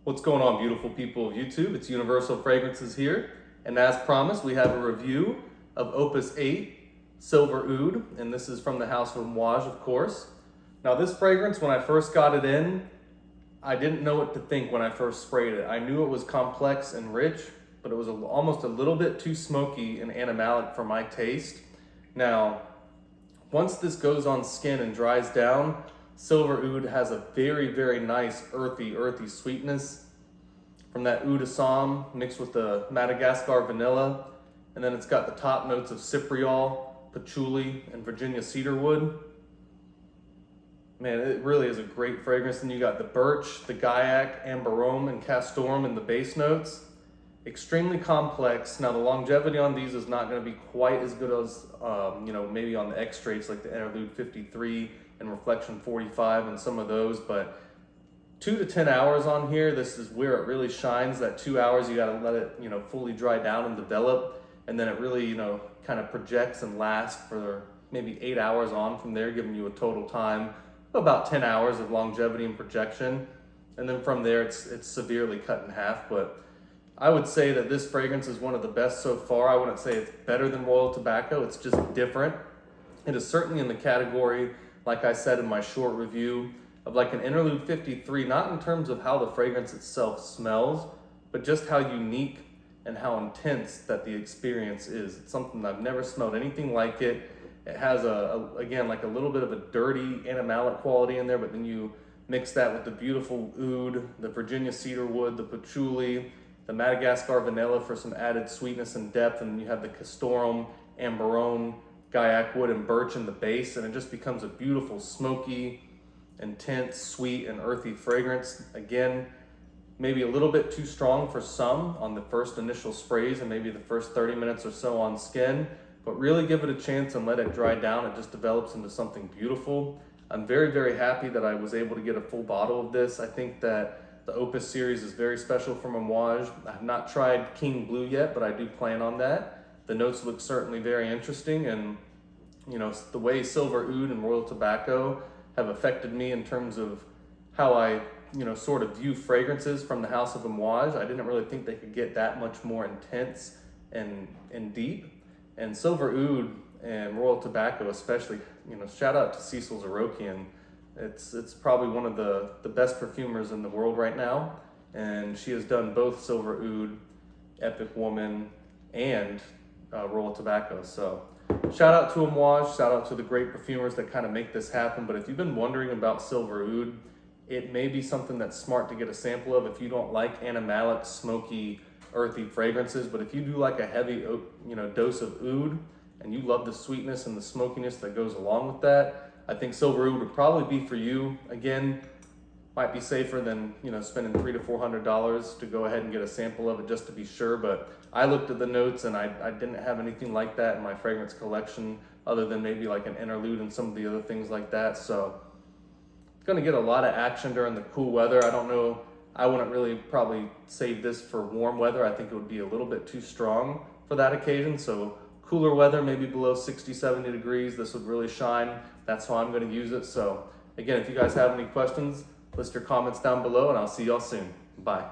What's going on, beautiful people of YouTube? It's Universal Fragrances here, and as promised, we have a review of OPUSXIII Silver Oud, and this is from the house of Amouage, of course. Now, this fragrance, when I first got it in, I didn't know what to think when I first sprayed it. I knew it was complex and rich, but it was almost a little bit too smoky and animalic for my taste. Now, once this goes on skin and dries down, Silver Oud has a very, very nice earthy sweetness from that Oud Assam mixed with the Madagascar vanilla. And then it's got the top notes of cypriol, patchouli, and Virginia cedarwood. Man, it really is a great fragrance. And you got the birch, the gaiac, amberome, and castoreum in the base notes. Extremely complex. Now the longevity on these is not going to be quite as good as maybe on the extracts like the Interlude 53 and Reflection 45 and some of those, but 2 to 10 hours on here. This is where it really shines. That 2 hours, you got to let it fully dry down and develop, and then it really kind of projects and lasts for maybe 8 hours on from there, giving you a total time of about 10 hours of longevity and projection. And then from there it's severely cut in half. But I would say that this fragrance is one of the best so far. I wouldn't say it's better than Royal Tobacco. It's just different. It is certainly in the category, like I said in my short review, of like an Interlude 53, not in terms of how the fragrance itself smells, but just how unique and how intense that the experience is. It's something I've never smelled anything like it. It has again, like a little bit of a dirty animalic quality in there, but then you mix that with the beautiful oud, the Virginia cedarwood, the patchouli, the Madagascar vanilla for some added sweetness and depth, and then you have the castoreum, amberone, gaiac wood, and birch in the base, and it just becomes a beautiful, smoky, intense, sweet, and earthy fragrance. Again, maybe a little bit too strong for some on the first initial sprays and maybe the first 30 minutes or so on skin, but really give it a chance and let it dry down. It just develops into something beautiful. I'm very, very happy that I was able to get a full bottle of this. I think that the Opus series is very special from Amouage. I have not tried King Blue yet, but I do plan on that. The notes look certainly very interesting, and the way Silver Oud and Royal Tobacco have affected me in terms of how I sort of view fragrances from the house of Amouage. I didn't really think they could get that much more intense and deep. And Silver Oud and Royal Tobacco especially, shout out to Cecil Zarokian. It's probably one of the best perfumers in the world right now, and she has done both Silver Oud, Epic Woman, and Royal Tobacco. So shout out to Amouage, shout out to the great perfumers that kind of make this happen. But if you've been wondering about Silver Oud, it may be something that's smart to get a sample of if you don't like animalic, smoky, earthy fragrances. But if you do like a heavy dose of oud and you love the sweetness and the smokiness that goes along with that, I think Silver Oud would probably be for you. Again, might be safer than spending $300 to $400 to go ahead and get a sample of it just to be sure. But I looked at the notes and I didn't have anything like that in my fragrance collection, other than maybe like an Interlude and some of the other things like that. So it's going to get a lot of action during the cool weather. I don't know, I wouldn't really probably save this for warm weather. I think it would be a little bit too strong for that occasion. So cooler weather, maybe below 60, 70 degrees, this would really shine. That's how I'm going to use it. So again, if you guys have any questions, list your comments down below, and I'll see y'all soon. Bye.